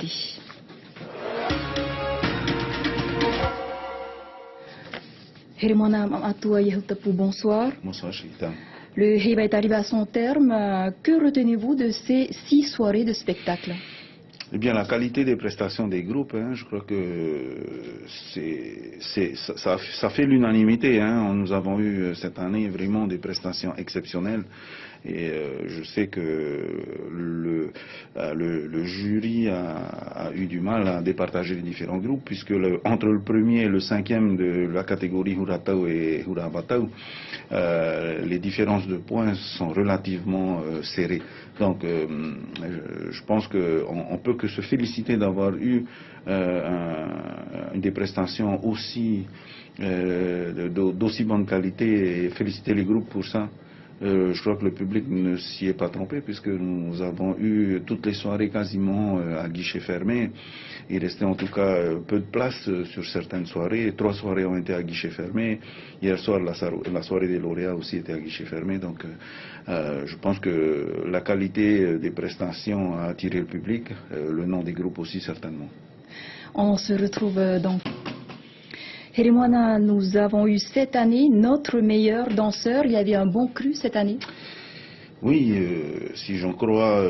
Merci. Herimana Mamatua Yehutapu, bonsoir. Bonsoir, Chita. Le Heiba est arrivé à son terme. Que retenez-vous de ces 6 soirées de spectacle? Eh bien, la qualité des prestations des groupes, je crois que ça fait l'unanimité. Nous avons eu cette année vraiment des prestations exceptionnelles. Et je sais que le jury a eu du mal à départager les différents groupes, puisque entre le premier et le 5e de la catégorie Huratau et Hurabatau, les différences de points sont relativement serrées. Donc, je pense qu'on peut que se féliciter d'avoir eu des prestations d'aussi bonne qualité et féliciter les groupes pour ça. Je crois que le public ne s'y est pas trompé, puisque nous avons eu toutes les soirées quasiment à guichet fermé. Il restait en tout cas peu de place sur certaines soirées. 3 soirées ont été à guichet fermé. Hier soir, la soirée des lauréats aussi était à guichet fermé. Donc je pense que la qualité des prestations a attiré le public, le nom des groupes aussi certainement. On se retrouve donc. Herimana, nous avons eu cette année notre meilleur danseur. Il y avait un bon cru cette année? Oui, si j'en crois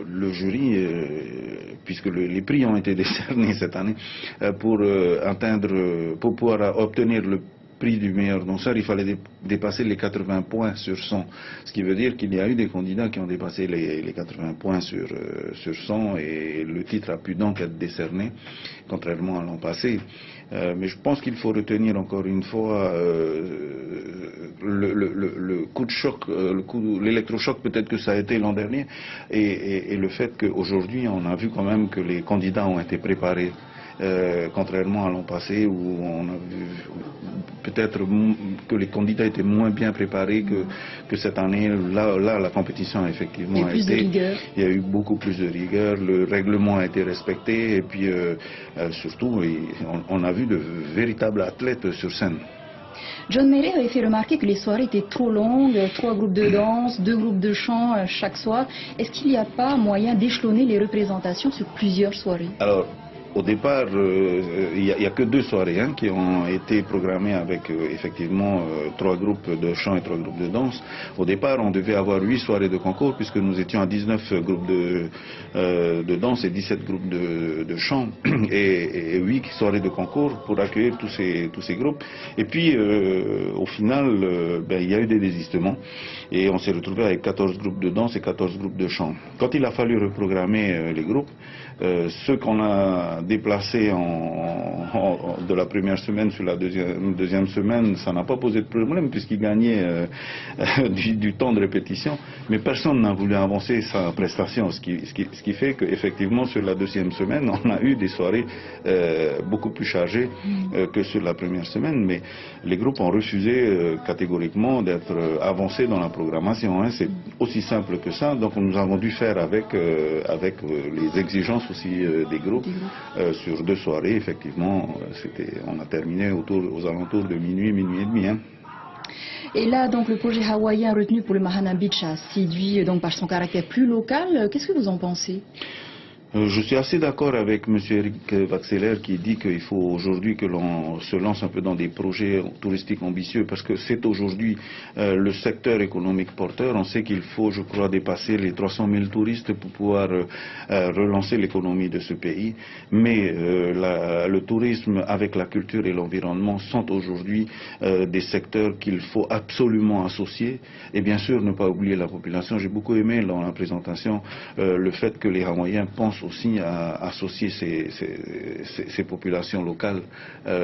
le jury, puisque les prix ont été décernés cette année, pour pouvoir obtenir le prix du meilleur danseur, il fallait dépasser les 80 points sur 100. Ce qui veut dire qu'il y a eu des candidats qui ont dépassé les 80 points sur 100 et le titre a pu donc être décerné, contrairement à l'an passé. Mais je pense qu'il faut retenir encore une fois le coup de choc, l'électrochoc peut-être que ça a été l'an dernier, et le fait qu'aujourd'hui on a vu quand même que les candidats ont été préparés. Contrairement à l'an passé où on a vu peut-être que les candidats étaient moins bien préparés que cette année. Là, la compétition effectivement a été. Il y a eu beaucoup plus de rigueur, le règlement a été respecté et puis surtout on a vu de véritables athlètes sur scène. John Meret avait fait remarquer que les soirées étaient trop longues, 3 groupes de danse, 2 groupes de chant chaque soir. Est-ce qu'il n'y a pas moyen d'échelonner les représentations sur plusieurs soirées? Alors, au départ, il n'y a que 2 soirées qui ont été programmées avec effectivement 3 groupes de chant et 3 groupes de danse. Au départ, on devait avoir 8 soirées de concours puisque nous étions à 19 groupes de danse et 17 groupes de chant et 8 soirées de concours pour accueillir tous ces groupes. Et puis, au final, il y a eu des désistements et on s'est retrouvé avec 14 groupes de danse et 14 groupes de chant. Quand il a fallu reprogrammer les groupes, ceux qu'on a déplacés de la première semaine sur la deuxième semaine, ça n'a pas posé de problème puisqu'ils gagnaient du temps de répétition, mais personne n'a voulu avancer sa prestation, ce qui fait qu'effectivement sur la deuxième semaine, on a eu des soirées beaucoup plus chargées que sur la première semaine, mais les groupes ont refusé catégoriquement d'être avancés dans la programmation. C'est aussi simple que ça, donc nous avons dû faire avec les exigences aussi des groupes. Sur 2 soirées, effectivement, on a terminé aux alentours de minuit et demi. Et là, donc, le projet hawaïen retenu pour le Mahana Beach a séduit donc, par son caractère plus local. Qu'est-ce que vous en pensez? Je suis assez d'accord avec M. Eric Vaxeler qui dit qu'il faut aujourd'hui que l'on se lance un peu dans des projets touristiques ambitieux parce que c'est aujourd'hui le secteur économique porteur. On sait qu'il faut, je crois, dépasser les 300 000 touristes pour pouvoir relancer l'économie de ce pays. Mais le tourisme avec la culture et l'environnement sont aujourd'hui des secteurs qu'il faut absolument associer. Et bien sûr, ne pas oublier la population. J'ai beaucoup aimé dans la présentation le fait que les Hawaïens pensent aussi à associer ces populations locales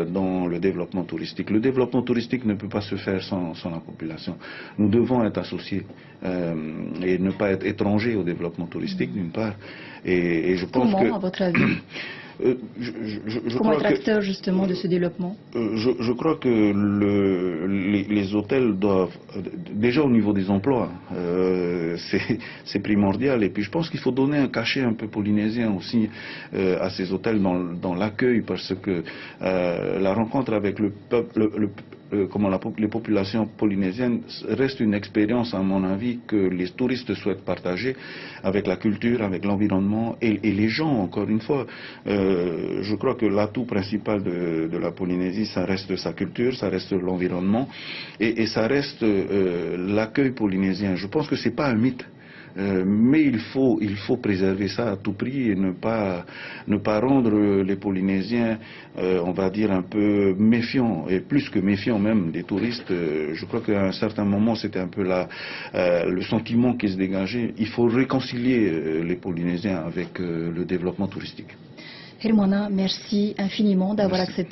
dans le développement touristique. Le développement touristique ne peut pas se faire sans la population. Nous devons être associés et ne pas être étrangers au développement touristique d'une part. Et je pense Comment, à votre avis Comment être acteur justement de ce développement? Je crois que les hôtels doivent, déjà au niveau des emplois, c'est primordial. Et puis je pense qu'il faut donner un cachet un peu polynésien aussi à ces hôtels dans l'accueil, parce que la rencontre avec le les populations polynésiennes reste une expérience, à mon avis, que les touristes souhaitent partager avec la culture, avec l'environnement et les gens, encore une fois. Je crois que l'atout principal de la Polynésie, ça reste sa culture, ça reste l'environnement et ça reste l'accueil polynésien. Je pense que c'est pas un mythe. Mais il faut préserver ça à tout prix et ne pas rendre les Polynésiens, on va dire, un peu méfiants, et plus que méfiants même des touristes. Je crois qu'à un certain moment, c'était un peu le sentiment qui se dégageait. Il faut réconcilier les Polynésiens avec le développement touristique. Hermona, merci infiniment d'avoir accepté